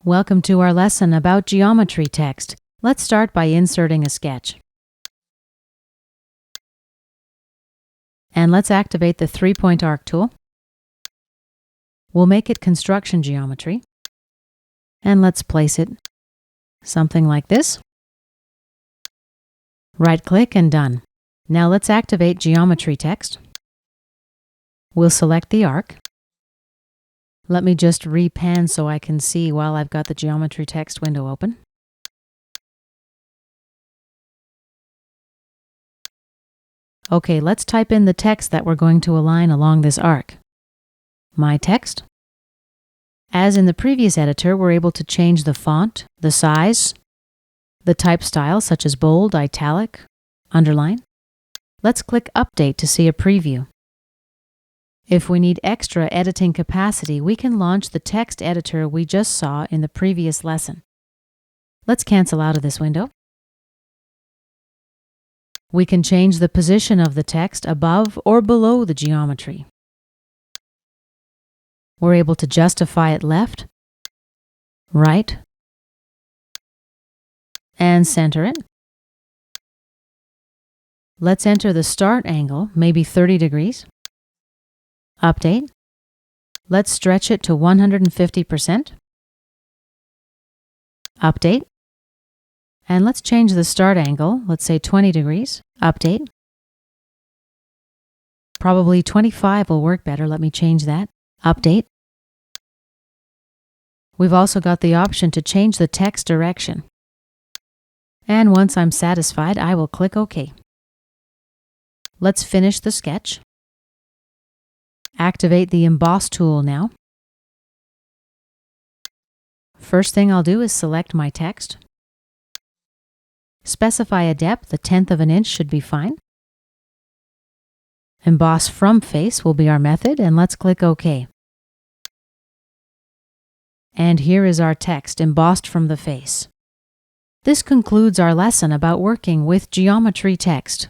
Welcome to our lesson about geometry text. Let's start by inserting a sketch. And let's activate the 3-point arc tool. We'll make it construction geometry. And let's place it something like this. Right-click and done. Now let's activate geometry text. We'll select the arc. Let me just repan so I can see while I've got the geometry text window open. Okay, let's type in the text that we're going to align along this arc. My text. As in the previous editor, we're able to change the font, the size, the type style such as bold, italic, underline. Let's click Update to see a preview. If we need extra editing capacity, we can launch the text editor we just saw in the previous lesson. Let's cancel out of this window. We can change the position of the text above or below the geometry. We're able to justify it left, right, and center it. Let's enter the start angle, maybe 30 degrees. Update. Let's stretch it to 150%. Update. And let's change the start angle, let's say 20 degrees. Update. Probably 25 will work better. Let me change that. Update. We've also got the option to change the text direction. And once I'm satisfied, I will click OK. Let's finish the sketch. Activate the Emboss tool now. First thing I'll do is select my text. Specify a depth, 1/10 of an inch should be fine. Emboss from face will be our method, and let's click OK. And here is our text embossed from the face. This concludes our lesson about working with geometry text.